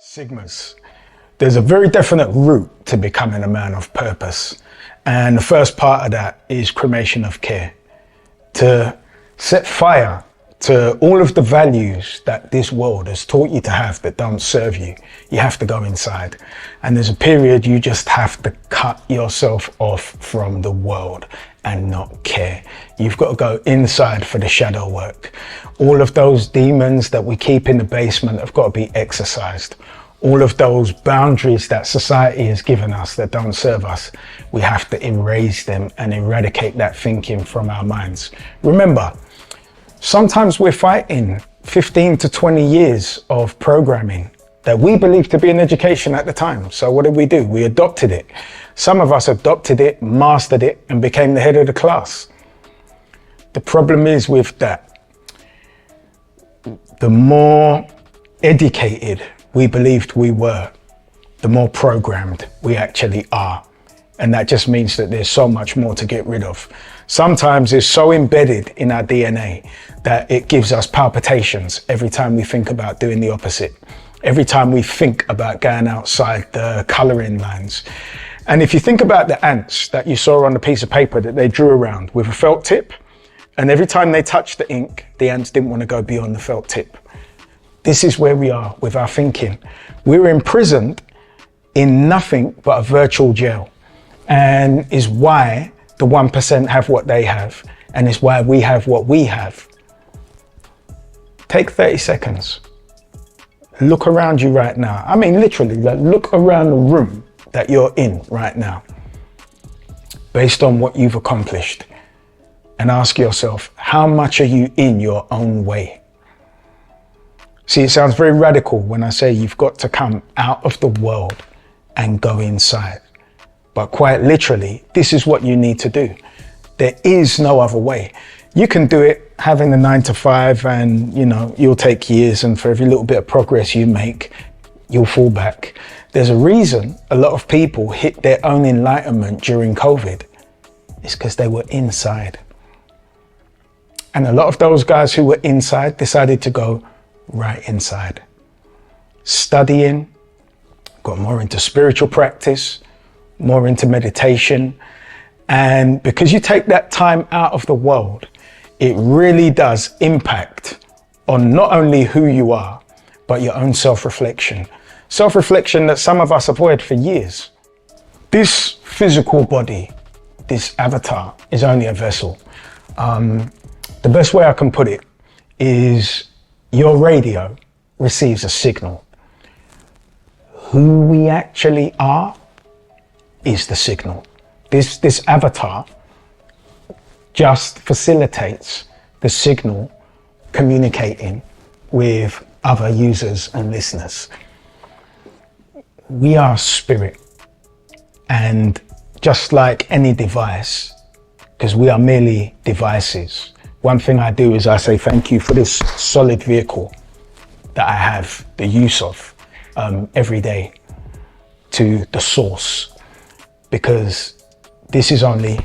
Sigmas. There's a very definite route to becoming a man of purpose. And the first part of that is cremation of care. To set fire to all of the values that this world has taught you to have that don't serve you. You have to go inside. And there's a period you just have to cut yourself off from the world and not care. You've got to go inside for the shadow work. All of those demons that we keep in the basement have got to be exorcised. All of those boundaries that society has given us that don't serve us, we have to erase them and eradicate that thinking from our minds. Remember, sometimes we're fighting 15 to 20 years of programming that we believed to be an education at the time. So what did? We adopted it. Some of us adopted it, mastered it, and became the head of the class. The problem is with that, the more educated we believed we were, the more programmed we actually are. And that just means that there's so much more to get rid of. Sometimes it's so embedded in our DNA that it gives us palpitations every time we think about doing the opposite. Every time we think about going outside the coloring lines. And if you think about the ants that you saw on the piece of paper that they drew around with a felt tip, and every time they touched the ink, the ants didn't want to go beyond the felt tip. This is where we are with our thinking. We're imprisoned in nothing but a virtual jail, and is why the 1% have what they have, and is why we have what we have. Take 30 seconds. Look around you right now. I mean, literally, like, look around the room that you're in right now, based on what you've accomplished, and ask yourself, how much are you in your own way? See, it sounds very radical when I say you've got to come out of the world and go inside. But quite literally, this is what you need to do. There is no other way. You can do it having the 9 to 5 and, you'll take years, and for every little bit of progress you make, you'll fall back. There's a reason a lot of people hit their own enlightenment during COVID. It's because they were inside. And a lot of those guys who were inside decided to go right inside. Studying, got more into spiritual practice, more into meditation. And because you take that time out of the world, it really does impact on not only who you are, but your own self-reflection. Self-reflection that some of us avoid for years. This physical body, this avatar, is only a vessel. The best way I can put it is your radio receives a signal. Who we actually are is the signal. This avatar just facilitates the signal communicating with other users and listeners. We are spirit, and just like any device, because we are merely devices, one thing I do is I say thank you for this solid vehicle that I have the use of every day to the source, because this is only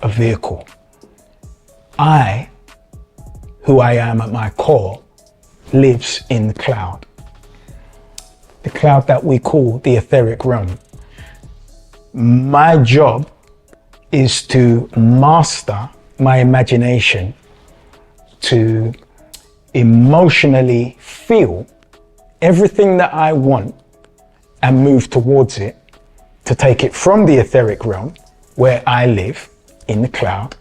a vehicle. I, who I am at my core, lives in the cloud that we call the etheric realm. My job is to master my imagination, to emotionally feel everything that I want and move towards it, to take it from the etheric realm where I live in the cloud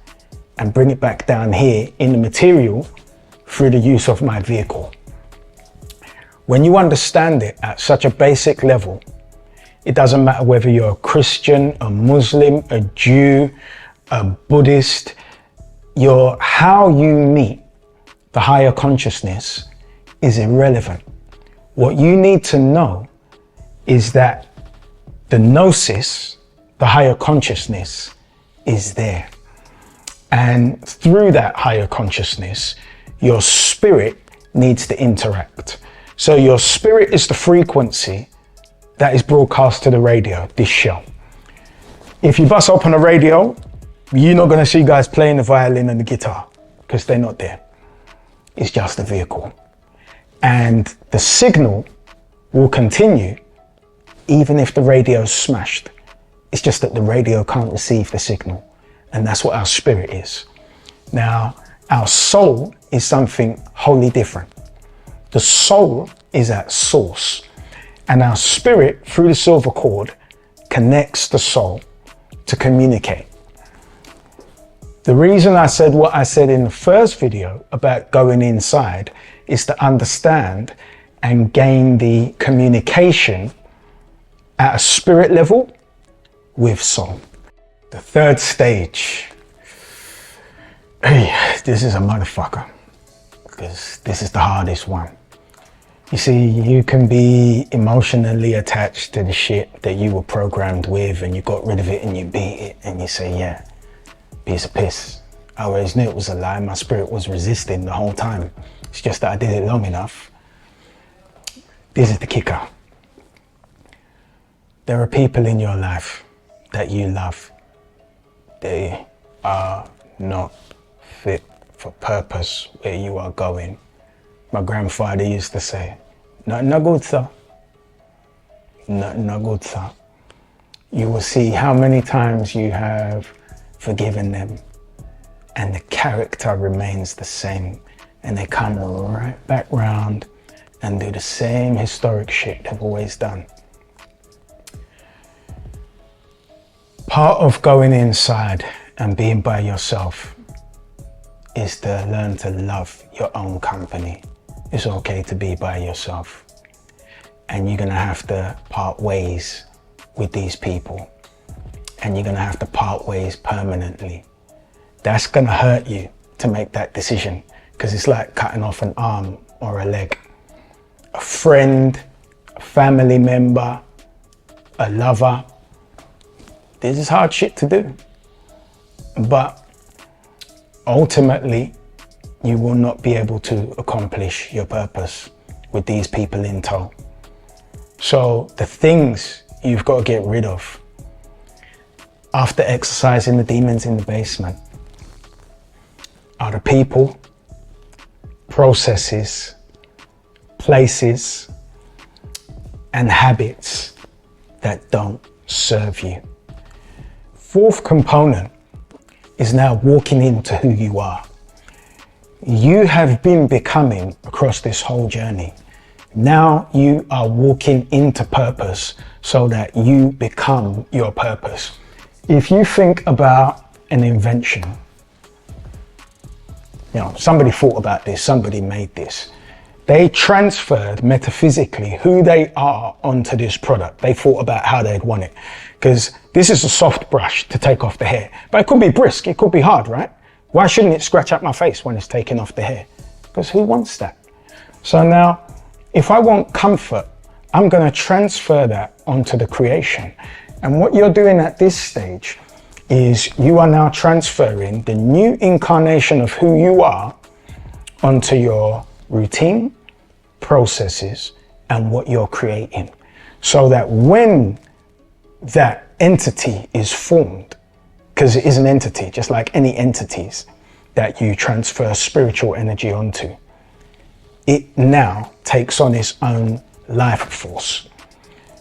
and bring it back down here in the material through the use of my vehicle. When you understand it at such a basic level, it doesn't matter whether you're a Christian, a Muslim, a Jew, a Buddhist, how you meet the higher consciousness is irrelevant. What you need to know is that the gnosis, the higher consciousness, is there. And through that higher consciousness, your spirit needs to interact. So your spirit is the frequency that is broadcast to the radio, this show. If you bust open a radio, you're not going to see guys playing the violin and the guitar, because they're not there. It's just a vehicle. And the signal will continue even if the radio's smashed. It's just that the radio can't receive the signal, and that's what our spirit is. Now, our soul is something wholly different. The soul is at source, and our spirit, through the silver cord, connects the soul to communicate. The reason I said what I said in the first video about going inside is to understand and gain the communication at a spirit level with soul. The third stage. Hey, this is a motherfucker, because this is the hardest one. You see, you can be emotionally attached to the shit that you were programmed with, and you got rid of it and you beat it and you say, yeah, piece of piss. I always knew it was a lie. My spirit was resisting the whole time. It's just that I did it long enough. This is the kicker. There are people in your life that you love. They are not fit for purpose where you are going. My grandfather used to say, nothing no good, sir. Nothing no good, sir. You will see how many times you have forgiven them and the character remains the same, and they come right back round and do the same historic shit they've always done. Part of going inside and being by yourself is to learn to love your own company. It's okay to be by yourself. And you're gonna have to part ways with these people. And you're gonna have to part ways permanently. That's gonna hurt you to make that decision, because it's like cutting off an arm or a leg. A friend, a family member, a lover. This is hard shit to do. But ultimately, you will not be able to accomplish your purpose with these people in tow. So the things you've got to get rid of after exercising the demons in the basement are the people, processes, places, and habits that don't serve you. Fourth component is now walking into who you are. You have been becoming across this whole journey. Now you are walking into purpose so that you become your purpose. If you think about an invention, somebody thought about this, somebody made this. They transferred metaphysically who they are onto this product. They thought about how they'd want it. Because this is a soft brush to take off the hair. But it could be brisk, it could be hard, right? Why shouldn't it scratch up my face when it's taking off the hair? Because who wants that? So now, if I want comfort, I'm going to transfer that onto the creation. And what you're doing at this stage is you are now transferring the new incarnation of who you are onto your routine, processes, and what you're creating. So that when that entity is formed, because it is an entity, just like any entities that you transfer spiritual energy onto, it now takes on its own life force.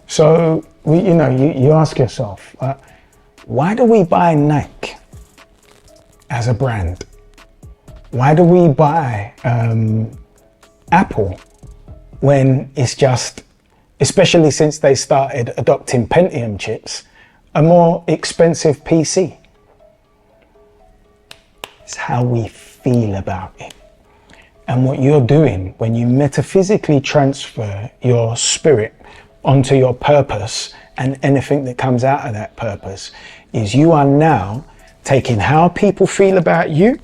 So, you ask yourself, why do we buy Nike as a brand? Why do we buy Apple when it's just, especially since they started adopting Pentium chips, a more expensive PC? It's how we feel about it. And what you're doing when you metaphysically transfer your spirit onto your purpose and anything that comes out of that purpose is you are now taking how people feel about you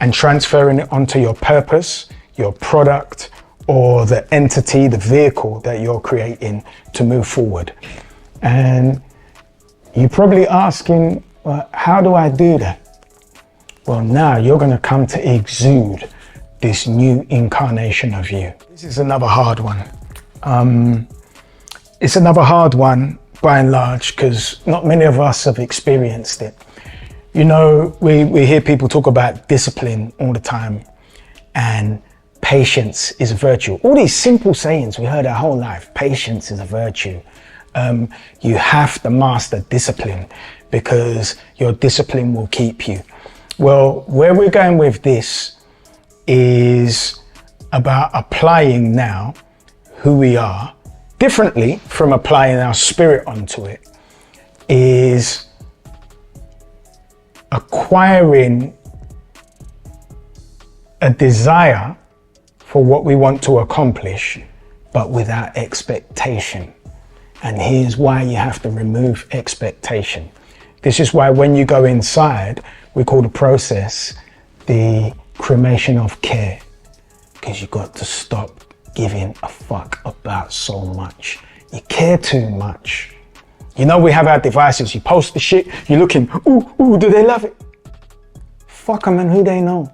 and transferring it onto your purpose, your product, or the entity, the vehicle that you're creating to move forward. And you're probably asking, well, how do I do that? Well, now you're going to come to exude this new incarnation of you. This is another hard one. It's another hard one by and large because not many of us have experienced it. We hear people talk about discipline all the time and patience is a virtue. All these simple sayings we heard our whole life. Patience is a virtue. You have to master discipline because your discipline will keep you. Well, where we're going with this is about applying now who we are differently from applying our spirit onto it, is acquiring a desire for what we want to accomplish, but without expectation. And here's why you have to remove expectation. This is why when you go inside, we call the process the cremation of care, because you got to stop giving a fuck about so much. You care too much. You know, we have our devices. You post the shit, you're looking, ooh, do they love it? Fuck them and who they know.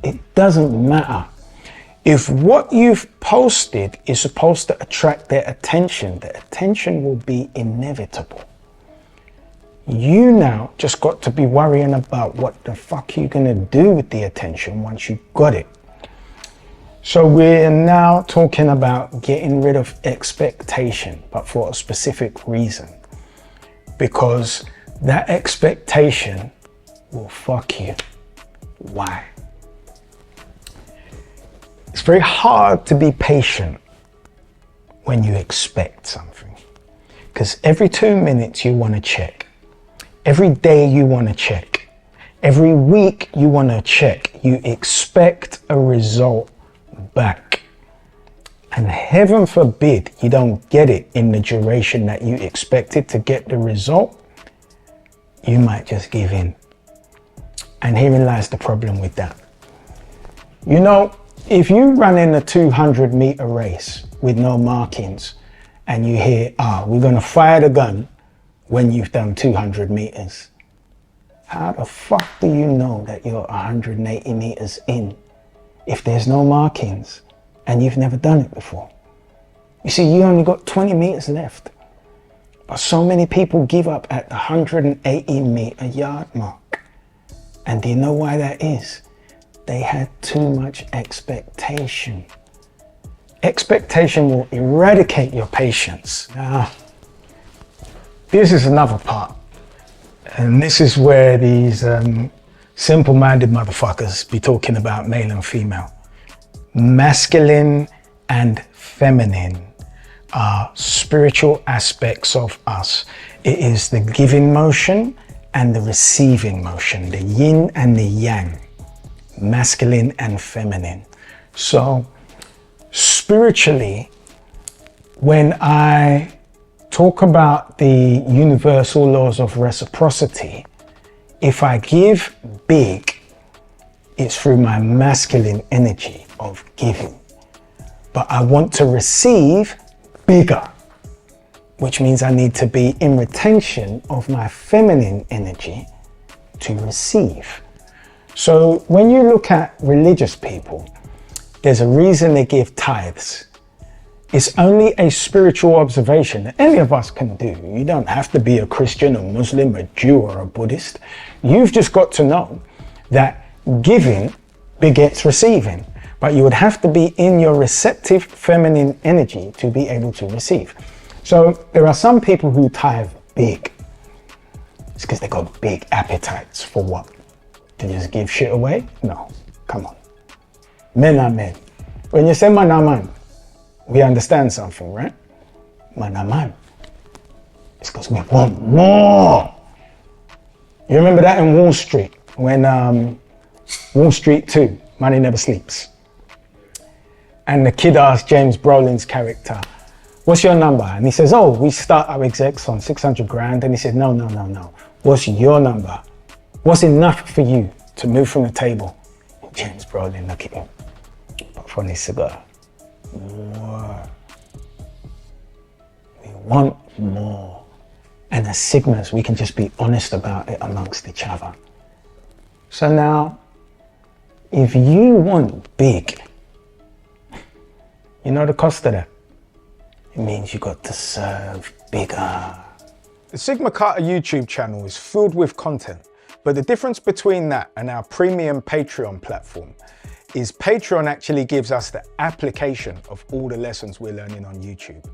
It doesn't matter. If what you've posted is supposed to attract their attention, the attention will be inevitable. You now just got to be worrying about what the fuck you're gonna do with the attention once you got it. So we're now talking about getting rid of expectation, but for a specific reason. Because that expectation will fuck you. Why? It's very hard to be patient when you expect something. Because every 2 minutes you want to check. Every day you want to check. Every week you want to check. You expect a result back. And heaven forbid you don't get it in the duration that you expected to get the result. You might just give in. And herein lies the problem with that. You know, if you run in a 200-meter race with no markings and you hear, we're going to fire the gun when you've done 200 meters, how the fuck do you know that you're 180 meters in if there's no markings and you've never done it before? You see, you only got 20 meters left. But so many people give up at the 180-meter yard mark. And do you know why that is? They had too much expectation. Expectation will eradicate your patience. Now, this is another part. And this is where these simple-minded motherfuckers be talking about male and female. Masculine and feminine are spiritual aspects of us. It is the giving motion and the receiving motion, the yin and the yang, masculine and feminine. So spiritually, when I talk about the universal laws of reciprocity, if I give big, it's through my masculine energy of giving. But I want to receive bigger, which means I need to be in retention of my feminine energy to receive. So when you look at religious people, there's a reason they give tithes. It's only a spiritual observation that any of us can do. You don't have to be a Christian, a Muslim, a Jew, or a Buddhist. You've just got to know that giving begets receiving. But you would have to be in your receptive feminine energy to be able to receive. So there are some people who tithe big. It's because they got big appetites for what? To just give shit away? No, come on. Men are men. When you say man are man, we understand something, right? Man are man. It's because we want more. You remember that in Wall Street, when Wall Street 2, Money Never Sleeps. And the kid asked James Brolin's character, what's your number? And he says, we start our execs on 600 grand. And he said, no. What's your number? What's enough for you to move from the table? And James Brolin looked at him, but from his cigar. More. We want more. And as Sigmas, we can just be honest about it amongst each other. So now, if you want big, you know the cost of that? It means you got to serve bigger. The SigmaCarta YouTube channel is filled with content, but the difference between that and our premium Patreon platform is Patreon actually gives us the application of all the lessons we're learning on YouTube.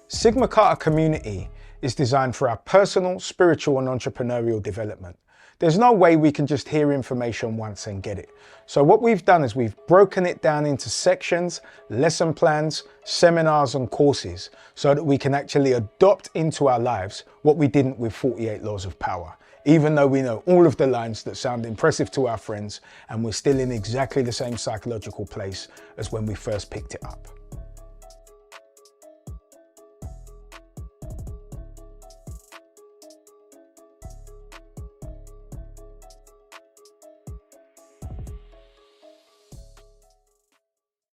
SigmaCarta community is designed for our personal, spiritual and entrepreneurial development. There's no way we can just hear information once and get it. So what we've done is we've broken it down into sections, lesson plans, seminars and courses so that we can actually adopt into our lives what we didn't with 48 Laws of Power. Even though we know all of the lines that sound impressive to our friends and we're still in exactly the same psychological place as when we first picked it up.